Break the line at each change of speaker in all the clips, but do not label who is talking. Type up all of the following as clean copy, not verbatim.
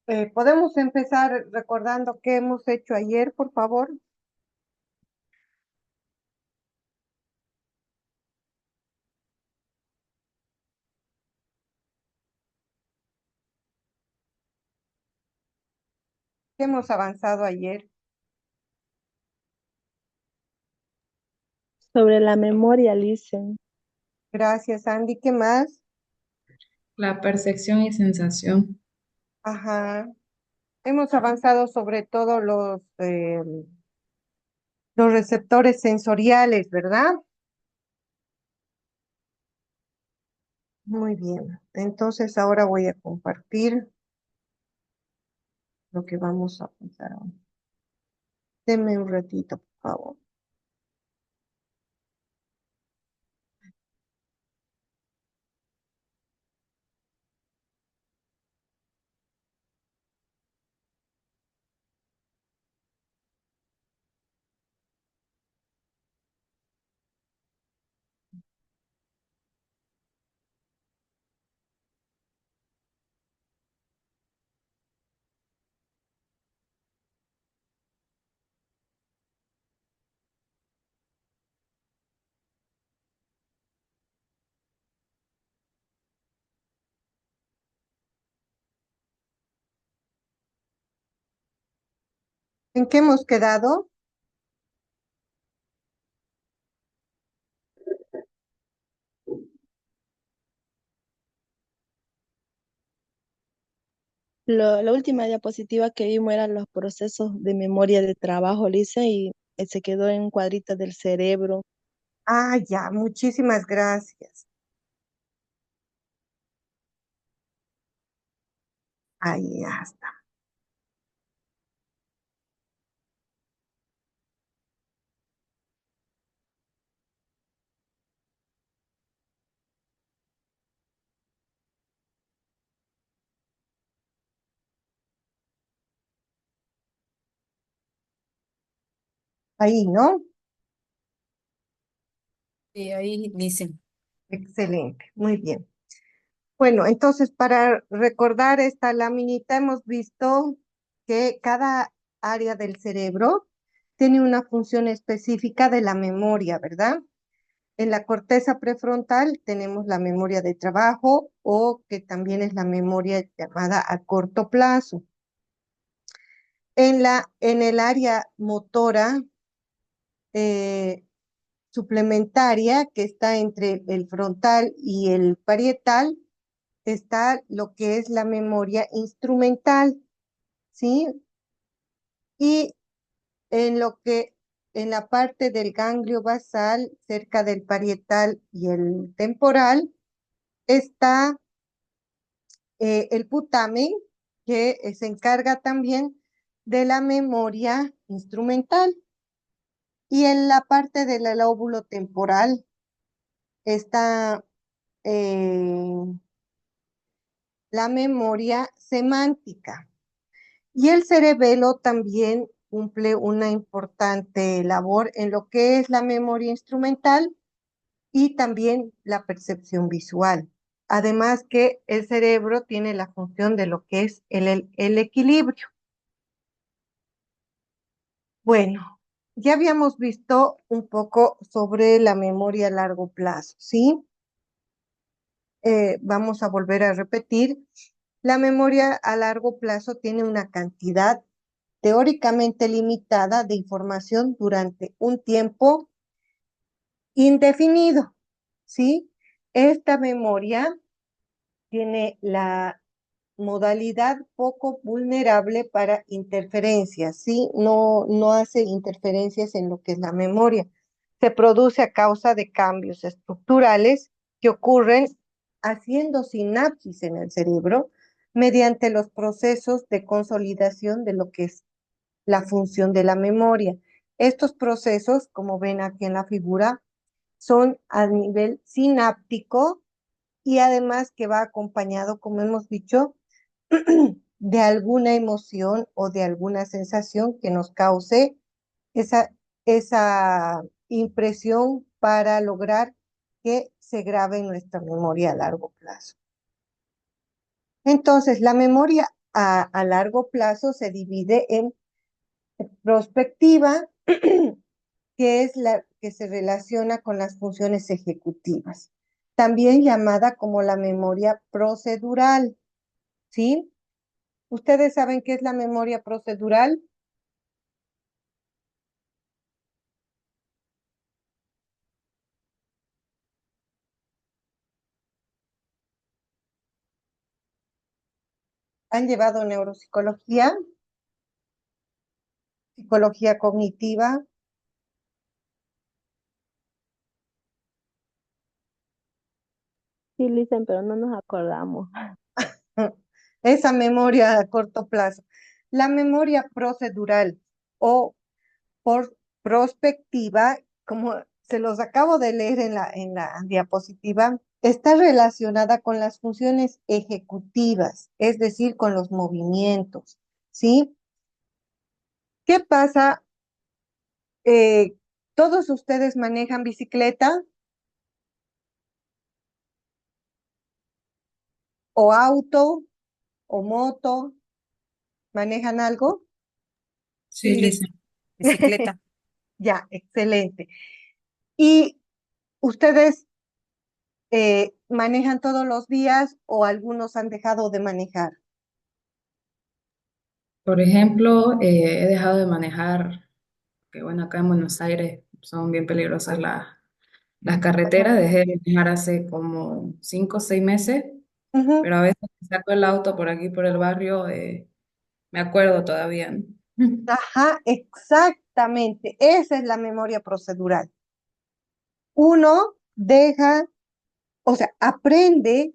¿Podemos empezar recordando qué hemos hecho ayer, por favor? ¿Qué hemos avanzado ayer?
Sobre la memoria, Listen.
Gracias, Andy. ¿Qué más?
La percepción y sensación.
Ajá. Hemos avanzado sobre todo los receptores sensoriales, ¿verdad? Muy bien. Entonces ahora voy a compartir lo que vamos a avanzar ahora. Denme un ratito, por favor. ¿En qué hemos quedado?
La última diapositiva que vimos eran los procesos de memoria de trabajo, Listen, y se quedó en un cuadrito del cerebro.
Ah, ya. Muchísimas gracias. Ahí ya está. Ahí, ¿no?
Sí, ahí dicen.
Excelente. Muy bien. Bueno, entonces para recordar esta laminita hemos visto que cada área del cerebro tiene una función específica de la memoria, ¿verdad? En la corteza prefrontal tenemos la memoria de trabajo o que también es la memoria llamada a corto plazo. En el área motora eh, suplementaria que está entre el frontal y el parietal, está lo que es la memoria instrumental, ¿sí? Y en lo que, en la parte del ganglio basal, cerca del parietal y el temporal, está el putamen, que se encarga también de la memoria instrumental. Y en la parte del lóbulo temporal está la memoria semántica. Y el cerebelo también cumple una importante labor en lo que es la memoria instrumental y también la percepción visual. Además que el cerebro tiene la función de lo que es el equilibrio. Bueno, ya habíamos visto un poco sobre la memoria a largo plazo, ¿sí? Vamos a volver a repetir. La memoria a largo plazo tiene una cantidad teóricamente limitada de información durante un tiempo indefinido, ¿sí? Esta memoria tiene la modalidad poco vulnerable para interferencias, ¿sí? No hace interferencias en lo que es la memoria. Se produce a causa de cambios estructurales que ocurren haciendo sinapsis en el cerebro mediante los procesos de consolidación de lo que es la función de la memoria. Estos procesos, como ven aquí en la figura, son a nivel sináptico y además que va acompañado, como hemos dicho, de alguna emoción o de alguna sensación que nos cause esa, esa impresión para lograr que se grabe en nuestra memoria a largo plazo. Entonces, la memoria a largo plazo se divide en prospectiva, que es la que se relaciona con las funciones ejecutivas, también llamada como la memoria procedural, ¿sí? ¿Ustedes saben qué es la memoria procedural? ¿Han llevado neuropsicología, psicología cognitiva?
Sí, Listen, pero no nos acordamos.
Esa memoria a corto plazo. La memoria procedural o por prospectiva, como se los acabo de leer en la diapositiva, está relacionada con las funciones ejecutivas, es decir, con los movimientos, ¿sí? ¿Qué pasa? ¿Todos ustedes manejan bicicleta o auto o moto? ¿Manejan algo?
Sí,
Sí,
Lisa.
bicicleta.
Ya, excelente. ¿Y ustedes manejan todos los días o algunos han dejado de manejar?
Por ejemplo, he dejado de manejar, que bueno, acá en Buenos Aires son bien peligrosas las carreteras. Dejé de manejar hace como 5 o 6 meses,
Ujú.
pero a veces saco el auto por aquí, por el barrio, me acuerdo todavía, ¿no?
Ajá, exactamente. Esa es la memoria procedural. Uno deja, o sea, aprende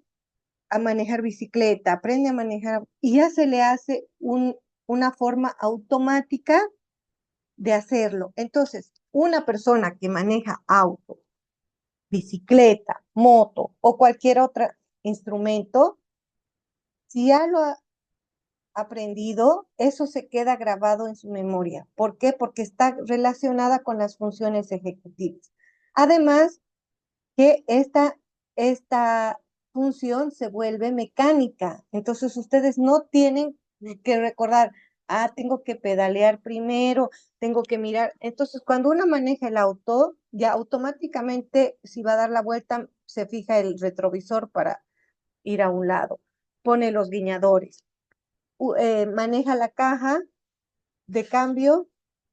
a manejar bicicleta, aprende a manejar y ya se le hace una forma automática de hacerlo. Entonces, una persona que maneja auto, bicicleta, moto o cualquier otro instrumento, si ya lo ha aprendido, eso se queda grabado en su memoria. ¿Por qué? Porque está relacionada con las funciones ejecutivas. Además, que esta función se vuelve mecánica. Entonces, ustedes no tienen que recordar, tengo que pedalear primero, tengo que mirar. Entonces, cuando uno maneja el auto, ya automáticamente, si va a dar la vuelta, se fija el retrovisor para ir a un lado, pone los guiñadores, maneja la caja de cambio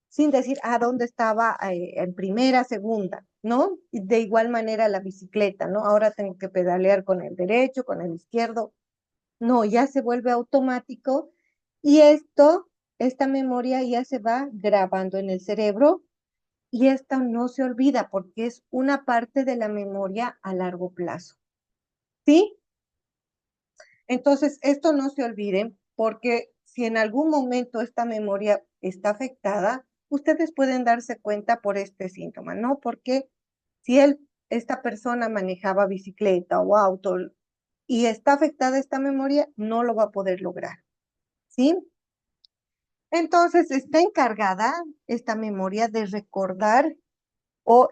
sin decir, dónde estaba en primera, segunda, ¿no? Y de igual manera la bicicleta, ¿no? Ahora tengo que pedalear con el derecho, con el izquierdo. No, ya se vuelve automático y esta memoria ya se va grabando en el cerebro y esta no se olvida porque es una parte de la memoria a largo plazo, ¿sí? Entonces, esto no se olviden porque si en algún momento esta memoria está afectada, ustedes pueden darse cuenta por este síntoma, ¿no? Porque si esta persona manejaba bicicleta o auto y está afectada esta memoria, no lo va a poder lograr, ¿sí? Entonces, está encargada esta memoria de recordar o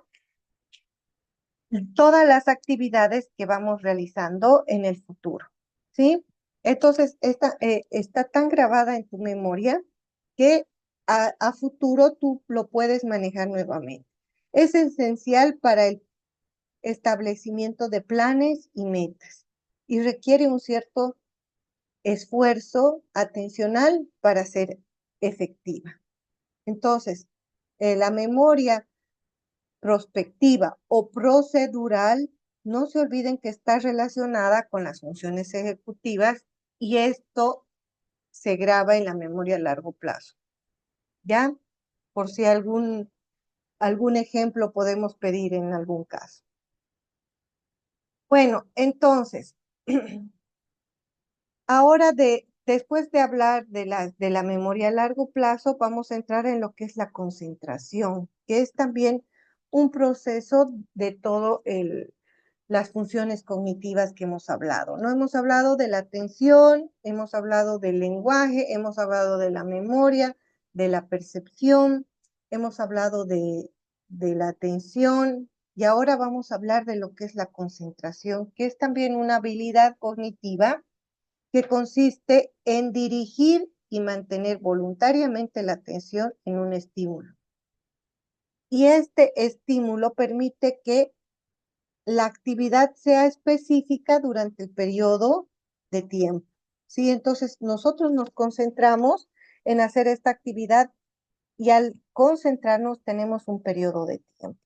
todas las actividades que vamos realizando en el futuro, ¿sí? Entonces, está tan grabada en tu memoria que a futuro tú lo puedes manejar nuevamente. Es esencial para el establecimiento de planes y metas y requiere un cierto esfuerzo atencional para ser efectiva. Entonces, la memoria prospectiva o procedural, no se olviden que está relacionada con las funciones ejecutivas y esto se graba en la memoria a largo plazo. ¿Ya? Por si algún ejemplo podemos pedir en algún caso. Bueno, entonces, ahora después de hablar de la memoria a largo plazo, vamos a entrar en lo que es la concentración, que es también un proceso de todo las funciones cognitivas que hemos hablado. No hemos hablado de la atención, hemos hablado del lenguaje, hemos hablado de la memoria, de la percepción, hemos hablado de la atención y ahora vamos a hablar de lo que es la concentración, que es también una habilidad cognitiva que consiste en dirigir y mantener voluntariamente la atención en un estímulo. Y este estímulo permite que la actividad sea específica durante el periodo de tiempo. ¿Sí? Entonces, nosotros nos concentramos en hacer esta actividad y al concentrarnos tenemos un periodo de tiempo.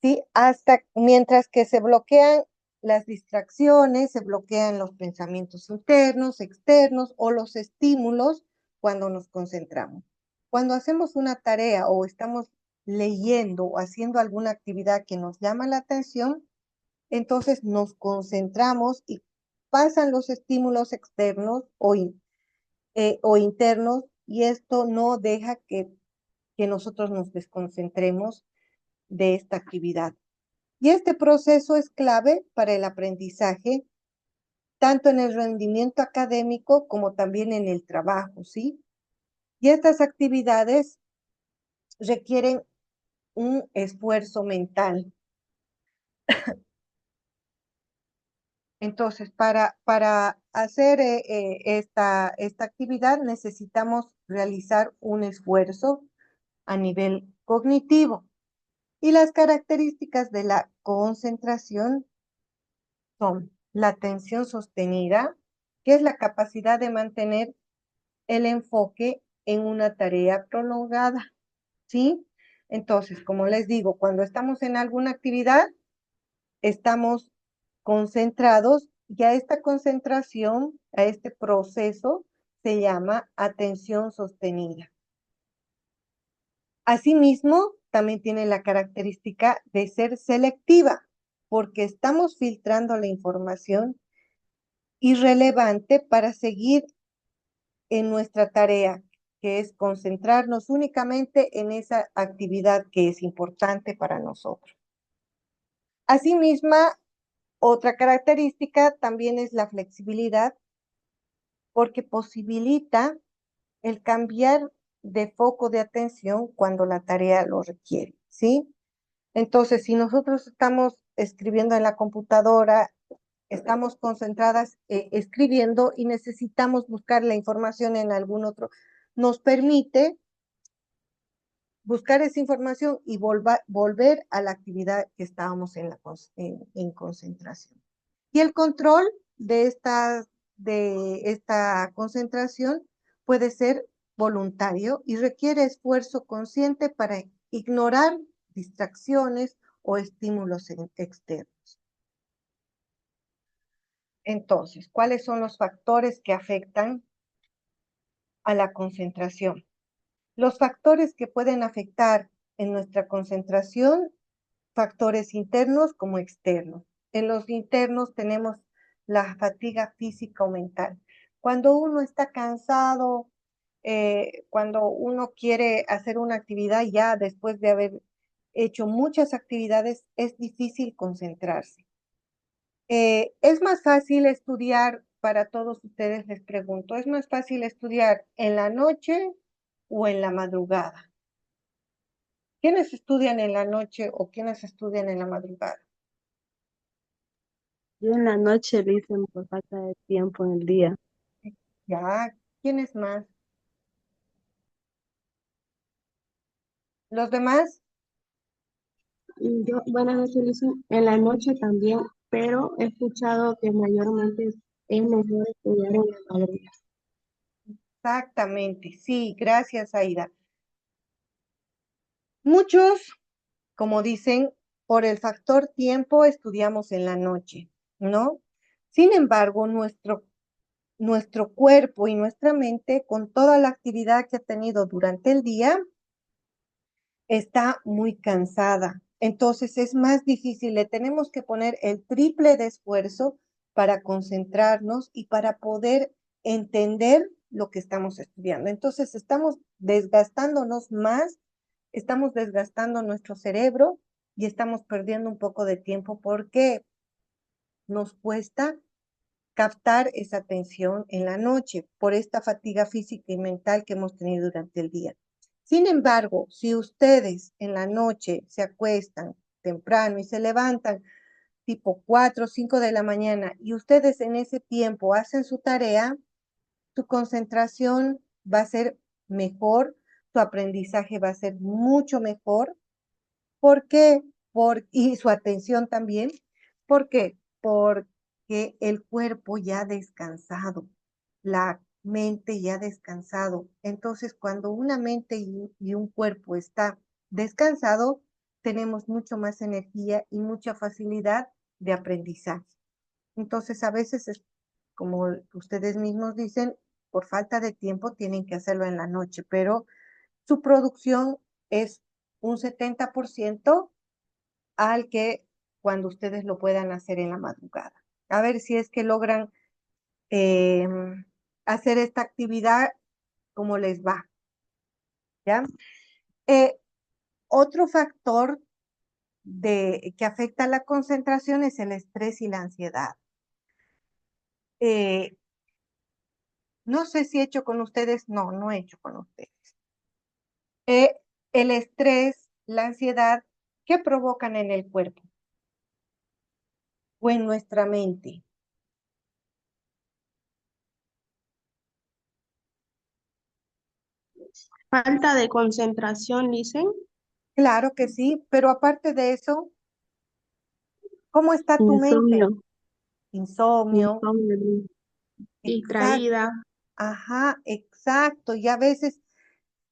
¿Sí? Hasta mientras que se bloquean las distracciones, se bloquean los pensamientos internos, externos o los estímulos cuando nos concentramos. Cuando hacemos una tarea o estamos leyendo o haciendo alguna actividad que nos llama la atención, entonces nos concentramos y pasan los estímulos externos o internos y esto no deja que nosotros nos desconcentremos de esta actividad. Y este proceso es clave para el aprendizaje, tanto en el rendimiento académico como también en el trabajo, ¿sí? Y estas actividades requieren un esfuerzo mental. Entonces, para hacer esta actividad necesitamos realizar un esfuerzo a nivel cognitivo. Y las características de la concentración son la atención sostenida, que es la capacidad de mantener el enfoque en una tarea prolongada, ¿sí? Entonces, como les digo, cuando estamos en alguna actividad, estamos concentrados y a esta concentración, a este proceso, se llama atención sostenida. Asimismo, también tiene la característica de ser selectiva, porque estamos filtrando la información irrelevante para seguir en nuestra tarea, que es concentrarnos únicamente en esa actividad que es importante para nosotros. Asimismo, otra característica también es la flexibilidad, porque posibilita el cambiar de foco de atención cuando la tarea lo requiere, ¿sí? Entonces, si nosotros estamos escribiendo en la computadora, estamos concentradas escribiendo y necesitamos buscar la información en algún otro, nos permite buscar esa información y volver a la actividad que estábamos en concentración. Y el control de esta concentración puede ser voluntario y requiere esfuerzo consciente para ignorar distracciones o estímulos externos. Entonces, ¿cuáles son los factores que afectan a la concentración? Los factores que pueden afectar en nuestra concentración, factores internos como externos. En los internos tenemos la fatiga física o mental. Cuando uno está cansado, cuando uno quiere hacer una actividad ya después de haber hecho muchas actividades, es difícil concentrarse. Es más fácil estudiar, para todos ustedes les pregunto, ¿es más fácil estudiar en la noche o en la madrugada? ¿Quiénes estudian en la noche o quiénes estudian en la madrugada?
Yo en la noche lo hice por falta de tiempo en el día.
Ya, ¿quiénes más? ¿Los demás?
Y yo, buenas noches, Luisa. En la noche también, pero he escuchado que mayormente es mejor estudiar en la madrugada.
Exactamente, sí, gracias, Aida. Muchos, como dicen, por el factor tiempo estudiamos en la noche, ¿no? Sin embargo, nuestro cuerpo y nuestra mente, con toda la actividad que ha tenido durante el día, está muy cansada. Entonces es más difícil, le tenemos que poner el triple de esfuerzo para concentrarnos y para poder entender lo que estamos estudiando. Entonces estamos desgastándonos más, estamos desgastando nuestro cerebro y estamos perdiendo un poco de tiempo porque nos cuesta captar esa atención en la noche por esta fatiga física y mental que hemos tenido durante el día. Sin embargo, si ustedes en la noche se acuestan temprano y se levantan tipo 4 o 5 de la mañana y ustedes en ese tiempo hacen su tarea, tu concentración va a ser mejor, tu aprendizaje va a ser mucho mejor. ¿Por qué? Y su atención también. ¿Por qué? Porque el cuerpo ya ha descansado, la mente ya ha descansado. Entonces, cuando una mente y un cuerpo está descansado, tenemos mucho más energía y mucha facilidad de aprendizaje. Entonces, a veces es como ustedes mismos dicen, por falta de tiempo tienen que hacerlo en la noche, pero su producción es un 70% al que cuando ustedes lo puedan hacer en la madrugada. A ver si es que logran eh, hacer esta actividad como les va, ¿ya? Eh, Otro factor que afecta la concentración es el estrés y la ansiedad. Eh, no sé si he hecho con ustedes, no he hecho con ustedes. El estrés, la ansiedad, ¿qué provocan en el cuerpo o en nuestra mente?
Falta de concentración, dicen.
Claro que sí, pero aparte de eso, ¿cómo está tu mente?
Insomnio,
Insomnio,
insomnio,
exacto,
distraída.
ajá, exacto, y a veces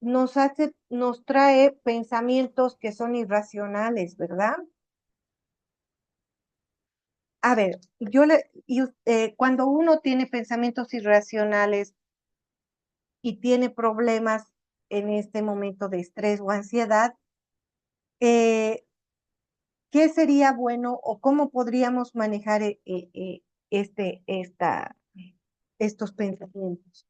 nos trae pensamientos que son irracionales, ¿verdad? A ver, cuando uno tiene pensamientos irracionales y tiene problemas en este momento de estrés o ansiedad, eh, ¿qué sería bueno o cómo podríamos manejar este, esta, estos pensamientos?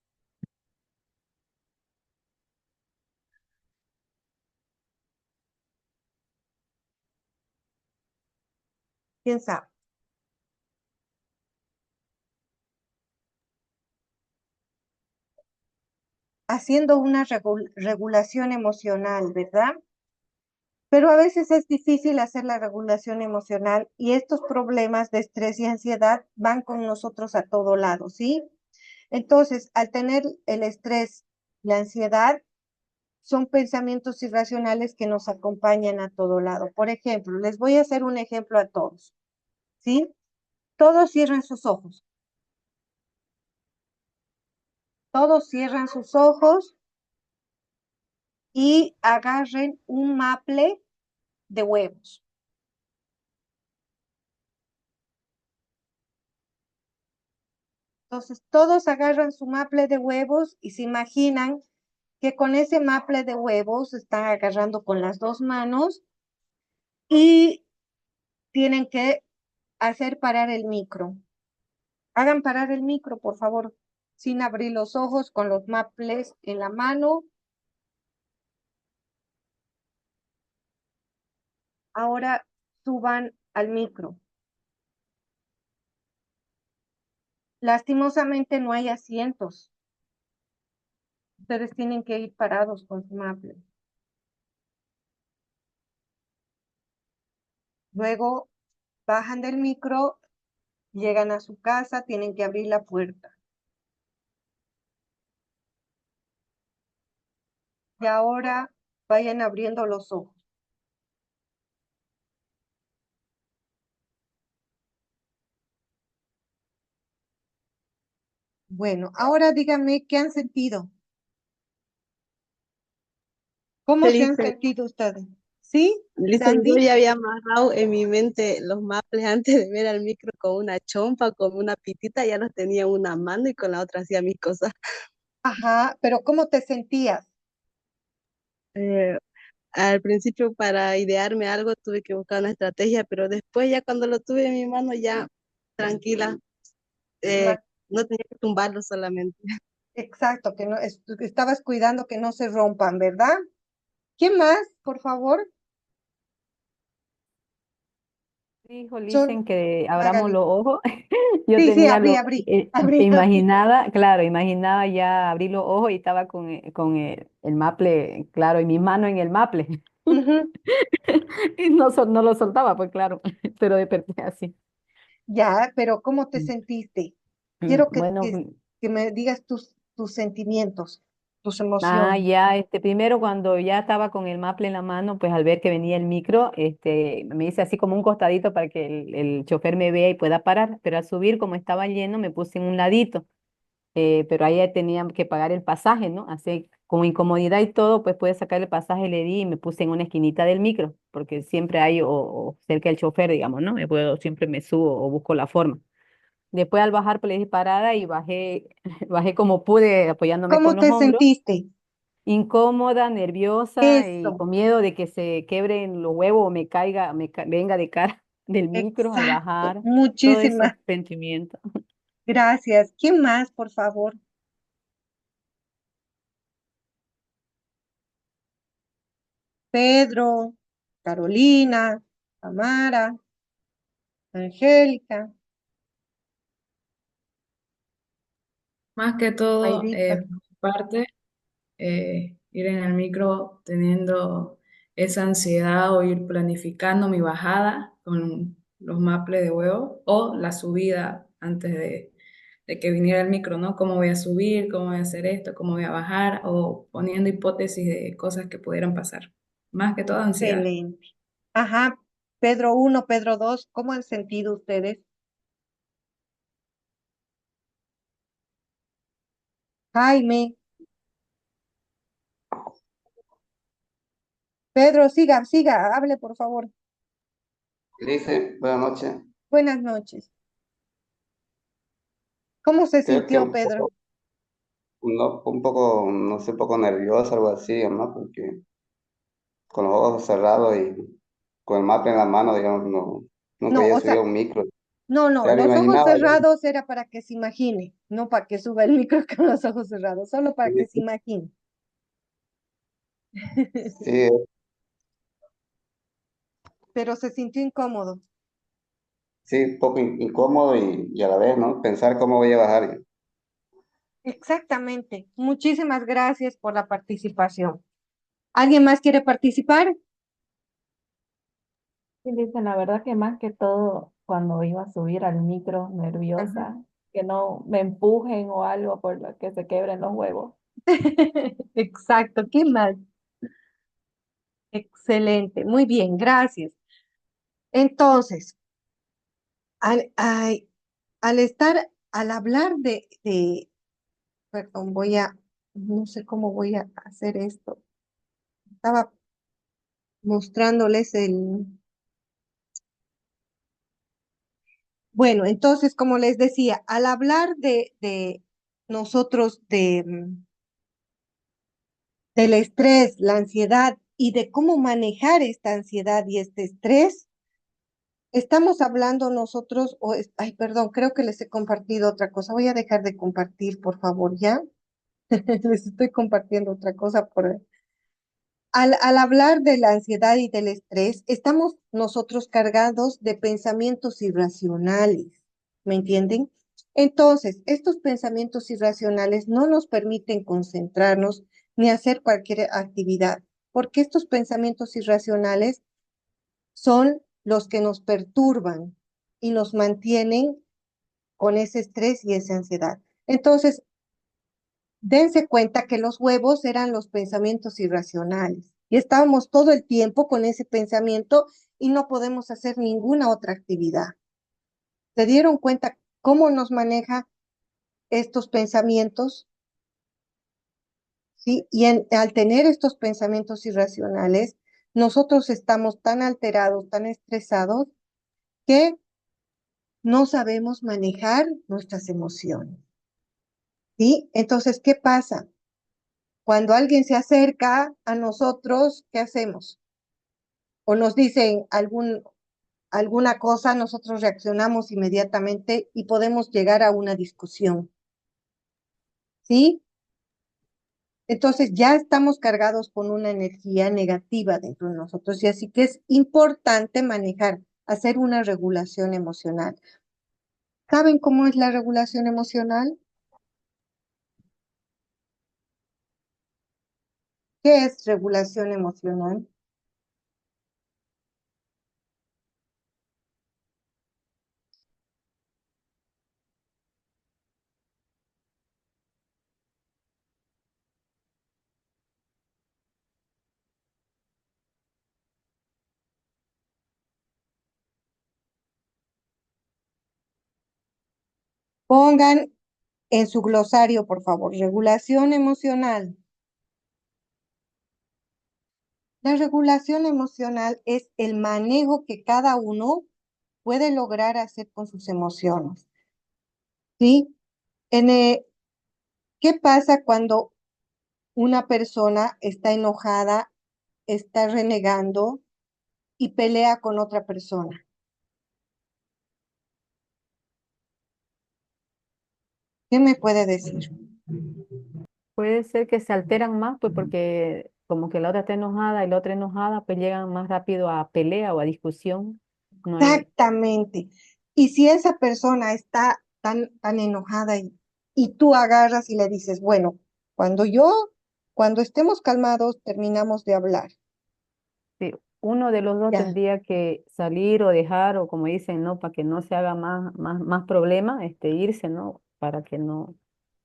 ¿Quién sabe? Haciendo una regulación emocional, ¿verdad? Pero a veces es difícil hacer la regulación emocional y estos problemas de estrés y ansiedad van con nosotros a todo lado, ¿sí? Entonces, al tener el estrés, la ansiedad, son pensamientos irracionales que nos acompañan a todo lado. Por ejemplo, les voy a hacer un ejemplo a todos, ¿sí? Todos cierran sus ojos. Todos cierran sus ojos y agarren un maple de huevos. Entonces, todos agarran su maple de huevos y se imaginan que con ese maple de huevos están agarrando con las dos manos y tienen que hacer parar el micro. Hagan parar el micro, por favor, sin abrir los ojos, con los maples en la mano. Ahora suban al micro. Lastimosamente no hay asientos. Ustedes tienen que ir parados con su maple. Luego bajan del micro, llegan a su casa, tienen que abrir la puerta. Y ahora vayan abriendo los ojos. Bueno, ahora díganme qué han sentido. ¿Cómo se han
Listen,
sentido ustedes? ¿Sí,
listen, yo
Sandy?
ya había amarrado en mi mente los maples antes de ver al micro con una chompa, con una pitita, ya los tenía en una mano y con la otra hacía mis cosas.
Ajá, pero ¿cómo te sentías?
Eh, Al principio para idearme algo tuve que buscar una estrategia, pero después ya cuando lo tuve en mi mano ya tranquila, eh,
Ma-
no tenía que tumbarlo solamente.
Exacto, que no que estabas cuidando que no se rompan, ¿verdad? ¿Qué más, por favor?
Dijo,
Son,
dicen que abramos
Magali.
los ojos. Yo
Sí, sí,
tenía
abrí.
imaginada, claro, imaginaba ya abrir los ojos y estaba con el maple, claro, y mis manos en el maple.
Ujú.
Y no, no lo soltaba, pues claro, pero desperté así.
Ya, pero ¿cómo te sentiste? Quiero
Bueno,
que me digas tus sentimientos, tus
ah,
emociones.
ya, primero cuando ya estaba con el maple en la mano, pues al ver que venía el micro, me hice así como un costadito para que el chofer me vea y pueda parar, pero al subir, como estaba lleno, me puse en un ladito, pero ahí tenía que pagar el pasaje, ¿no? Así, con incomodidad y todo, pues pude sacar el pasaje, le di y me puse en una esquinita del micro, porque siempre hay, o cerca del chofer, digamos, ¿no? Siempre me subo o busco la forma. Después al bajar, pues le dije parada y bajé, bajé como pude, apoyándome con
¿Cómo
los
te
hombros,
sentiste?
incómoda, nerviosa y
Eso,
con miedo de que se quebren los huevos o me caiga, venga de cara del micro al
exacto.
bajar, todos esos
Muchísimas
sentimientos.
gracias. ¿Quién más, por favor? Pedro, Carolina, Tamara, Angélica,
Más que todo,
Aidita.
por mi parte, ir en el micro teniendo esa ansiedad o ir planificando mi bajada con los maples de huevo o la subida antes de que viniera el micro, ¿no? ¿Cómo voy a subir? ¿Cómo voy a hacer esto? ¿Cómo voy a bajar? O poniendo hipótesis de cosas que pudieran pasar. Más que todo ansiedad.
Excelente. Ajá, Pedro uno, Pedro dos, ¿cómo han sentido ustedes? Jaime, Pedro, siga, siga, hable, por favor.
Dice, buenas noches.
Buenas noches. ¿Cómo se
Creo que
sintió, Pedro?
un poco, no sé, un poco nervioso, algo así, ¿no? Porque con los ojos cerrados y con el mapa en la mano, digamos, no, nunca
No,
había
o sea,
subido a un micro.
no,
Ya me
los ojos
imaginaba,
cerrados era para que se imagine, no para que suba el micro con los ojos cerrados, solo para que se
sí,
imagine.
sí,
Pero se sintió incómodo.
sí, un poco incómodo y a la vez, ¿no? Pensar cómo voy a bajar.
Exactamente. Muchísimas gracias por la participación. ¿Alguien más quiere participar?
Sí, dicen, la verdad que más que todo cuando iba a subir al micro
Ajá.
nerviosa, que no me empujen o algo por lo que se quebren los huevos.
Exacto, ¿qué más? Excelente, muy bien, gracias. Entonces, al, al hablar perdón, no sé cómo voy a hacer esto. Estaba mostrándoles bueno, entonces, como les decía, al hablar de nosotros del estrés, la ansiedad y de cómo manejar esta ansiedad y este estrés, estamos hablando nosotros, ay, perdón, creo que les he compartido otra cosa. Voy a dejar de compartir, por favor, ¿ya? Les estoy compartiendo otra cosa al hablar de la ansiedad y del estrés, estamos nosotros cargados de pensamientos irracionales, ¿me entienden? Entonces, estos pensamientos irracionales no nos permiten concentrarnos ni hacer cualquier actividad, porque estos pensamientos irracionales son los que nos perturban y nos mantienen con ese estrés y esa ansiedad. Entonces, dense cuenta que los huevos eran los pensamientos irracionales y estábamos todo el tiempo con ese pensamiento y no podemos hacer ninguna otra actividad. ¿Se dieron cuenta cómo nos maneja estos pensamientos? ¿Sí? Y al tener estos pensamientos irracionales, nosotros estamos tan alterados, tan estresados, que no sabemos manejar nuestras emociones. ¿Sí? Entonces, ¿qué pasa? Cuando alguien se acerca a nosotros, ¿qué hacemos? O nos dicen alguna cosa, nosotros reaccionamos inmediatamente y podemos llegar a una discusión, ¿sí? Entonces ya estamos cargados con una energía negativa dentro de nosotros y así que es importante manejar, hacer una regulación emocional. ¿Saben cómo es la regulación emocional? ¿Qué es regulación emocional? Pongan en su glosario, por favor, regulación emocional. La regulación emocional es el manejo que cada uno puede lograr hacer con sus emociones, ¿sí? ¿Qué pasa cuando una persona está enojada, está renegando y pelea con otra persona? ¿Qué me puede decir?
Puede ser que se alteran más, pues porque como que la otra está enojada y la otra enojada, pues llegan más rápido a pelea o a discusión. No hay,
Exactamente. Y si esa persona está tan enojada y tú agarras y le dices, bueno, cuando estemos calmados, terminamos de hablar.
sí, uno de los dos
Ya,
tendría que salir o dejar, o como dicen, ¿no? Para que no se haga más problema, irse, ¿no? Para que no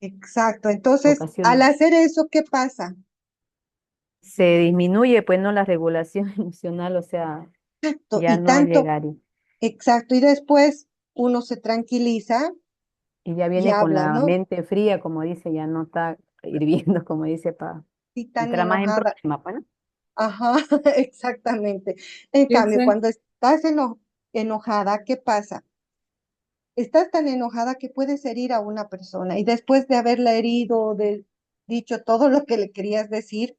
exacto. Entonces, al
ocasione.
hacer eso, ¿qué pasa?
Se disminuye, pues, ¿no? La regulación emocional, o sea,
Exacto,
ya
y
no
tanto,
llegar
exacto. Y después uno se tranquiliza
y ya
y
viene con
habla,
la
¿no?
mente fría, como dice, ya no está hirviendo, como dice, para
Y tan
entrar más en
enojada.
problemas, pues, ¿no?
Ajá, exactamente. En cambio,
Piensen,
cuando estás enojada, ¿qué pasa? Estás tan enojada que puedes herir a una persona y después de haberla herido, de dicho todo lo que le querías decir,